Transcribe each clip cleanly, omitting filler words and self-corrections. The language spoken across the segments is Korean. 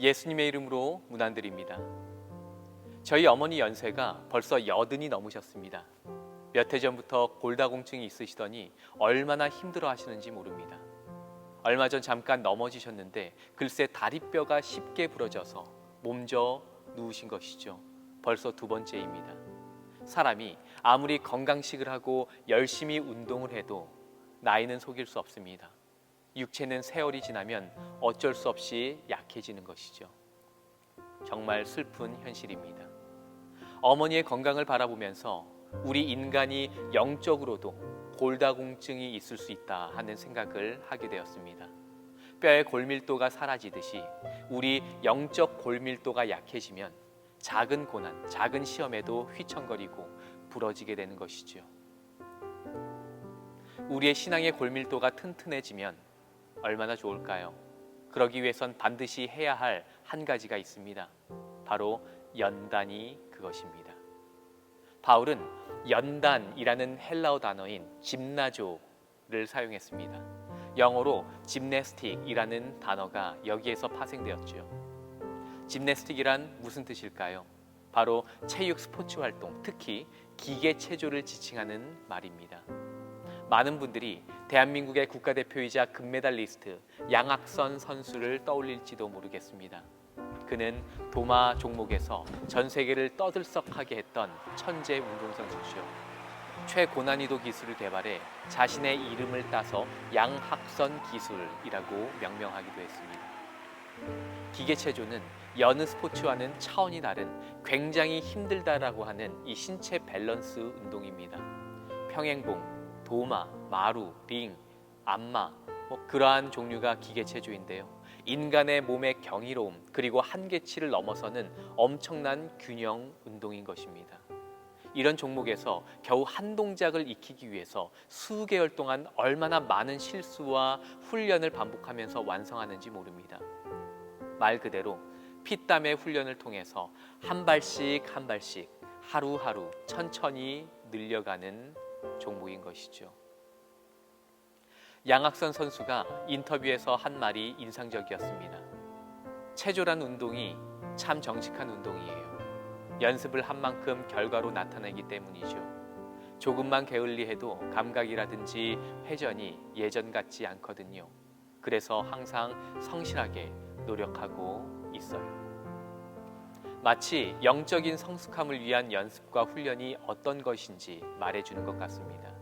예수님의 이름으로 문안드립니다. 저희 어머니 연세가 벌써 80이 넘으셨습니다. 몇 해 전부터 골다공증이 있으시더니 얼마나 힘들어 하시는지 모릅니다. 얼마 전 잠깐 넘어지셨는데 글쎄 다리뼈가 쉽게 부러져서 몸져 누우신 것이죠. 벌써 2번째입니다. 사람이 아무리 건강식을 하고 열심히 운동을 해도 나이는 속일 수 없습니다. 육체는 세월이 지나면 어쩔 수 없이 약해지는 것이죠. 정말 슬픈 현실입니다. 어머니의 건강을 바라보면서 우리 인간이 영적으로도 골다공증이 있을 수 있다 하는 생각을 하게 되었습니다. 뼈의 골밀도가 사라지듯이 우리 영적 골밀도가 약해지면 작은 고난, 작은 시험에도 휘청거리고 부러지게 되는 것이죠. 우리의 신앙의 골밀도가 튼튼해지면 얼마나 좋을까요? 그러기 위해선 반드시 해야 할 한 가지가 있습니다. 바로 연단이 그것입니다. 바울은 연단이라는 헬라어 단어인 짐나조를 사용했습니다. 영어로 짐네스틱이라는 단어가 여기에서 파생되었죠. 짐네스틱이란 무슨 뜻일까요? 바로 체육 스포츠 활동, 특히 기계 체조를 지칭하는 말입니다. 많은 분들이 대한민국의 국가대표이자 금메달리스트 양학선 선수를 떠올릴지도 모르겠습니다. 그는 도마 종목에서 전 세계를 떠들썩하게 했던 천재 운동선수죠. 최고난이도 기술을 개발해 자신의 이름을 따서 양학선 기술이라고 명명하기도 했습니다. 기계체조는 여느 스포츠와는 차원이 다른 굉장히 힘들다라고 하는 이 신체 밸런스 운동입니다. 평행봉, 도마, 마루, 링, 안마 그러한 종류가 기계체조인데요. 인간의 몸의 경이로움 그리고 한계치를 넘어서는 엄청난 균형 운동인 것입니다. 이런 종목에서 겨우 한 동작을 익히기 위해서 수개월 동안 얼마나 많은 실수와 훈련을 반복하면서 완성하는지 모릅니다. 말 그대로 피땀의 훈련을 통해서 한 발씩 한 발씩 하루하루 천천히 늘려가는 종목인 것이죠. 양학선 선수가 인터뷰에서 한 말이 인상적이었습니다. 체조란 운동이 참 정직한 운동이에요. 연습을 한 만큼 결과로 나타나기 때문이죠. 조금만 게을리해도 감각이라든지 회전이 예전 같지 않거든요. 그래서 항상 성실하게 노력하고 있어요. 마치 영적인 성숙함을 위한 연습과 훈련이 어떤 것인지 말해주는 것 같습니다.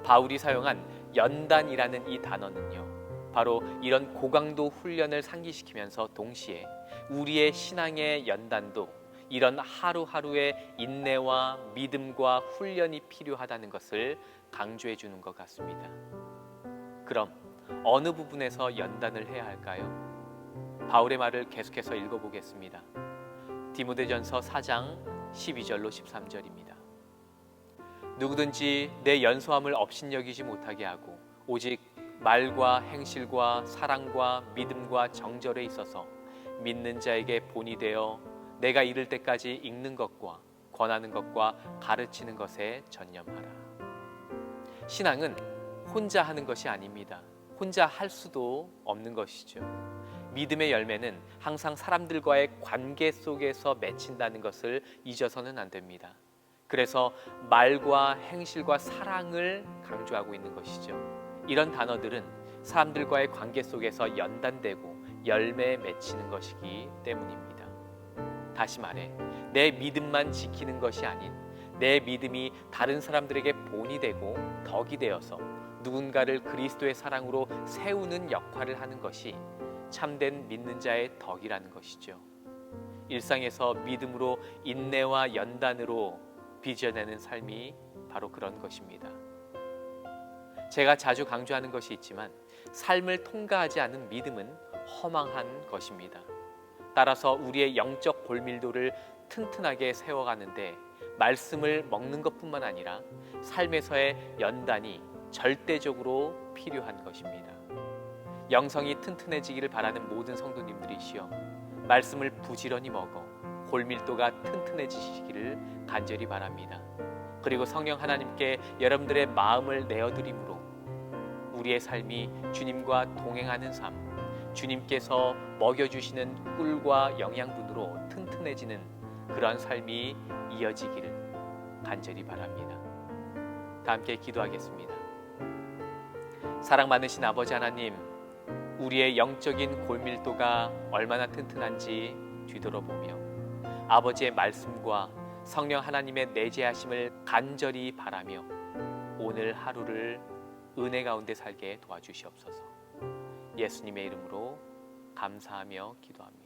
바울이 사용한 연단이라는 이 단어는요, 바로 이런 고강도 훈련을 상기시키면서 동시에 우리의 신앙의 연단도 이런 하루하루의 인내와 믿음과 훈련이 필요하다는 것을 강조해 주는 것 같습니다. 그럼 어느 부분에서 연단을 해야 할까요? 바울의 말을 계속해서 읽어보겠습니다. 디모데전서 4장 12절로 13절입니다. 누구든지 내 연소함을 업신여기지 못하게 하고 오직 말과 행실과 사랑과 믿음과 정절에 있어서 믿는 자에게 본이 되어 내가 이를 때까지 읽는 것과 권하는 것과 가르치는 것에 전념하라. 신앙은 혼자 하는 것이 아닙니다. 혼자 할 수도 없는 것이죠. 믿음의 열매는 항상 사람들과의 관계 속에서 맺힌다는 것을 잊어서는 안 됩니다. 그래서 말과 행실과 사랑을 강조하고 있는 것이죠. 이런 단어들은 사람들과의 관계 속에서 연단되고 열매 맺히는 것이기 때문입니다. 다시 말해, 내 믿음만 지키는 것이 아닌 내 믿음이 다른 사람들에게 본이 되고 덕이 되어서 누군가를 그리스도의 사랑으로 세우는 역할을 하는 것이 참된 믿는 자의 덕이라는 것이죠. 일상에서 믿음으로 인내와 연단으로 빚어내는 삶이 바로 그런 것입니다. 제가 자주 강조하는 것이 있지만 삶을 통과하지 않은 믿음은 허망한 것입니다. 따라서 우리의 영적 골밀도를 튼튼하게 세워가는데 말씀을 먹는 것뿐만 아니라 삶에서의 연단이 절대적으로 필요한 것입니다. 영성이 튼튼해지기를 바라는 모든 성도님들이시여, 말씀을 부지런히 먹어 골밀도가 튼튼해지시기를 간절히 바랍니다. 그리고 성령 하나님께 여러분들의 마음을 내어드림으로 우리의 삶이 주님과 동행하는 삶, 주님께서 먹여주시는 꿀과 영양분으로 튼튼해지는 그러한 삶이 이어지기를 간절히 바랍니다. 다 함께 기도하겠습니다. 사랑 많으신 아버지 하나님, 우리의 영적인 골밀도가 얼마나 튼튼한지 뒤돌아보며 아버지의 말씀과 성령 하나님의 내재하심을 간절히 바라며 오늘 하루를 은혜 가운데 살게 도와주시옵소서. 예수님의 이름으로 감사하며 기도합니다.